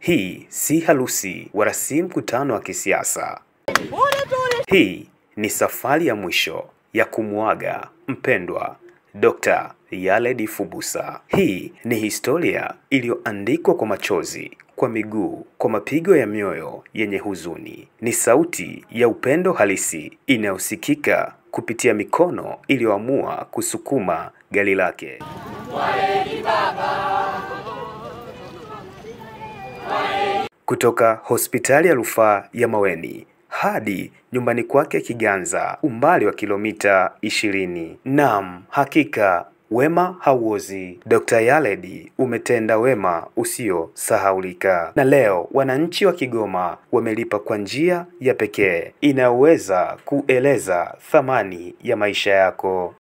Hii si harusi wala si mkutano wa kisiasa. Hii ni safari ya mwisho ya kumuaga mpendwa Dr. Yared Fubusa. Hii ni historia iliyoandikwa kwa machozi, kwa miguu, kwa mapigo ya mioyo yenye huzuni. Ni sauti ya upendo halisi inayosikika kupitia mikono iliyoamua kusukuma gari lake. Kutoka hospitali ya rufaa ya Maweni hadi nyumbani kwake Kiganza, umbali wa kilomita 20. Naam, hakika wema hauozi. Dr. Yared umetenda wema usio sahaulika. Na leo wananchi wa Kigoma wamelipa kwa njia ya pekee inayoweza kueleza thamani ya maisha yako.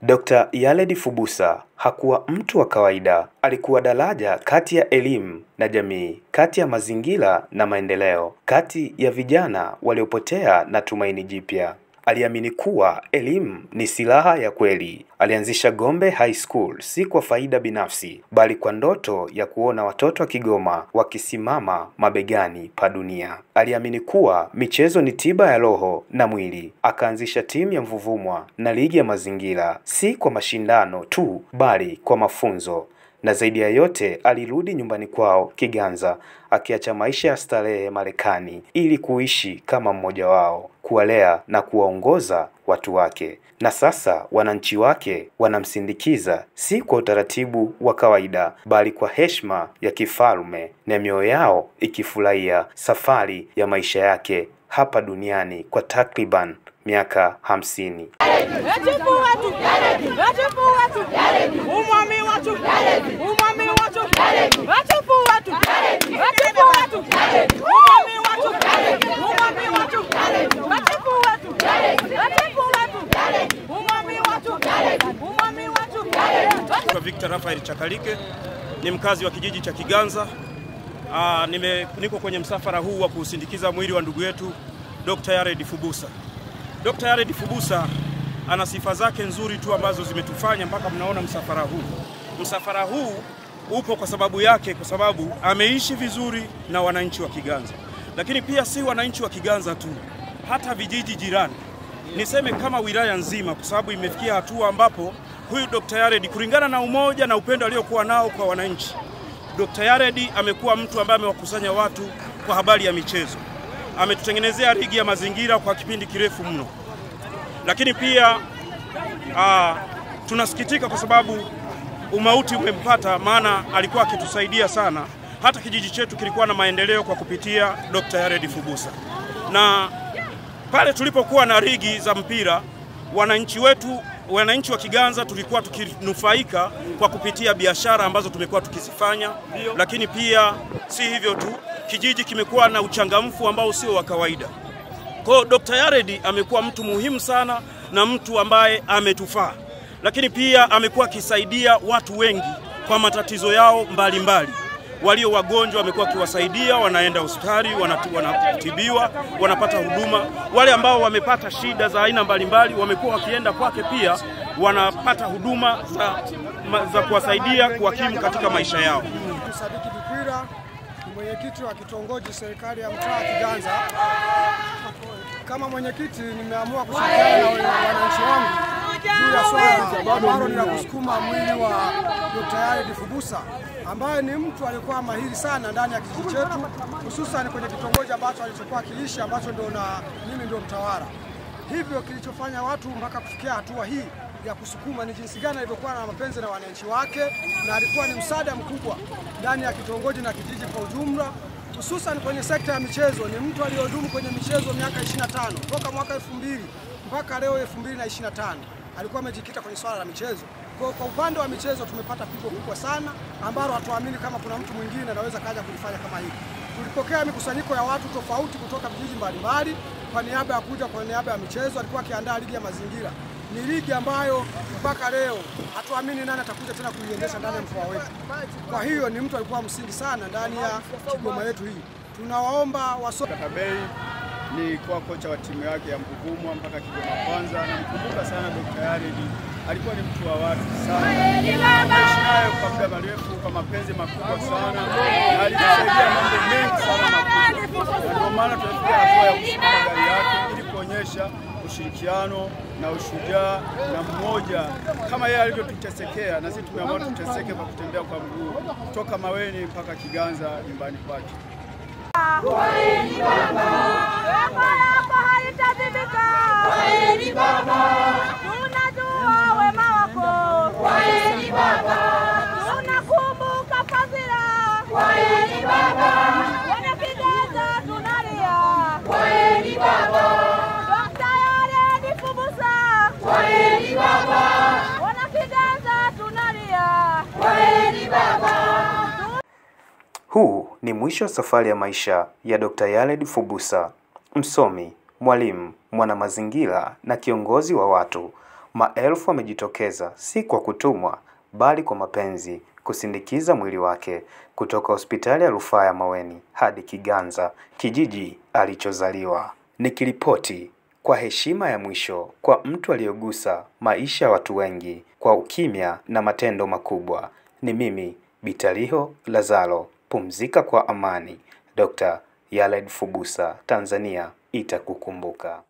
Dr. Yared Fubusa hakuwa mtu wa kawaida. Alikuwa daraja kati ya elimu na jamii, kati ya mazingira na maendeleo, kati ya vijana waliopotea na tumaini jipya. Aliamini kuwa elimu ni silaha ya kweli. Alianzisha Gombe High School si kwa faida binafsi, bali kwa ndoto ya kuona watoto wa Kigoma wakisimama mabegani pa dunia. Aliamini kuwa michezo ni tiba ya roho na mwili. Akaanzisha timu ya Mvuvumwa na ligi ya mazingira, si kwa mashindano tu, bali kwa mafunzo. Na zaidi ya yote alirudi nyumbani kwao Kiganza, akiacha maisha ya starehe Marekani ili kuishi kama mmoja wao, kuwalea na kuwaongoza watu wake. Na sasa wananchi wake wanamsindikiza si kwa utaratibu wa kawaida, bali kwa heshima ya kifalme, na mioyo yao ikifurahia safari ya maisha yake hapa duniani kwa takriban miaka 50. Victor Rafael Chakalike ni mkazi wa kijiji cha Kiganza. Niko kwenye msafara huu wa kusindikiza mwili wa ndugu yetu Dr. Yared Fubusa. Dr. Yared Fubusa ana sifa zake nzuri tu ambazo zimetufanya mpaka mnaona msafara huu. Msafara huu upo kwa sababu yake, kwa sababu ameishi vizuri na wananchi wa Kiganza. Lakini pia si wananchi wa Kiganza tu, hata vijiji jirani. Niseme kama wilaya nzima, kwa sababu imefikia hatua ambapo huyu Dr. Yared, kulingana na umoja na upendo aliokuwa nao kwa wananchi, Dr. Yared amekuwa mtu ambaye amewakusanya watu kwa habari ya michezo. Ametutengenezea ligi ya mazingira kwa kipindi kirefu mno. Lakini pia tunasikitika kwa sababu umauti umempata, maana alikuwa akitusaidia sana. Hata kijiji chetu kilikuwa na maendeleo kwa kupitia Dr. Yared Fubusa. Na pale tulipokuwa na ligi za mpira, wananchi wa Kiganza tulikuwa tukinufaika kwa kupitia biashara ambazo tumekuwa tukizifanya. Lakini pia si hivyo tu, kijiji kimekuwa na uchangamfu ambao sio wa kawaida. Kwa Dr. Yared amekuwa mtu muhimu sana na mtu ambaye ametufaa. Lakini pia amekuwa akisaidia watu wengi kwa matatizo yao mbalimbali. Walio wagonjwa amekuwa akiwasaidia, wanaenda hospitali, wanatibiwa, wanapata huduma. Wale ambao wamepata shida za aina mbalimbali wamekuwa wakienda kwake, pia wanapata huduma za kuwasaidia kuhakimu katika maisha yao. Sadiki Bikwira, mwenyekiti wa kitongoji serikali ya mtaa Kiganza. Kama mwenyekiti nimeamua kushirikiana na wananchi wangu juu ya swala ambalo ni la kusukuma mwili wa Dr. Yared Fubusa, ambaye ni mtu alikuwa mahiri sana ndani ya kijiji chetu, hususan kwenye kitongoji ambacho alichokuwa kiishi, ambacho mimi ndio mtawala. Hivyo kilichofanya watu mpaka kufikia hatua hii ya kusukuma ni jinsi gani alivyokuwa na mapenzi na wananchi wake, na alikuwa ni msaada mkubwa ndani ya kitongoji na kijiji kwa ujumla, hususan kwenye sekta ya michezo. Ni mtu aliyodumu kwenye michezo miaka 25 toka mwaka 2000 mpaka leo 2025. Alikuwa amejikita kwenye swala la michezo. Kwa upande wa michezo tumepata pigo kubwa sana ambalo hatuamini kama kuna mtu mwingine anaweza kaja kulifanya kama hivi. Tulipokea mikusanyiko ya watu tofauti kutoka vijiji mbalimbali kwa niaba ya michezo. Alikuwa akiandaa ligi ya mazingira. ni ligi ambayo mpaka leo hatuamini nani atakuja tena kuiendesha ndani ya mkoa wetu. Kwa hiyo ni mtu alikuwa msingi sana ndani ya Kigoma yetu hii. Tunawaomba Katabei ni kwa kocha wa timu yake ya Mvuvumwa mpaka Kigoma Kwanza. Namkumbuka sana Dr. Yaredi, alikuwa ni mtu wa watu sana. Nimeishi naye kwa muda mrefu kwa mapenzi makubwa sana. Na alitusaidia mambo mengi sana makubwa. Ndio maana tunafikia hatua ya kuchukua gari yake ili kuonyesha ushirikiano na ushujaa na mmoja kama yeye alivyotutesekea, na sisi tumeamua tuteseke kwa kutembea kwa mguu kutoka Maweni mpaka Kiganza nyumbani kwake. Kwaheri baba, wema yako haitazibika. Kwaheri baba, tunajua wema wako. Kwaheri baba, tunakumbuka fadhila. Kwaheri baba, kwenye Kiganza tunalia. Kwaheri baba, Dr. Yaredi Fubusa. Kwaheri baba, kwenye Kiganza tunalia. Kwaheri baba. Huu ni mwisho wa safari ya maisha ya Dr. Yaredi Fubusa, msomi, mwalimu, mwanamazingira na kiongozi wa watu. Maelfu wamejitokeza si kwa kutumwa bali kwa mapenzi kusindikiza mwili wake kutoka hospitali ya rufaa ya Maweni hadi Kiganza, kijiji alichozaliwa. Nikiripoti kwa heshima ya mwisho kwa mtu aliyogusa maisha ya watu wengi kwa ukimya na matendo makubwa, ni mimi Bitariho Lazaro. Pumzika kwa amani. Dr. Yaredi Fubusa, Tanzania itakukumbuka.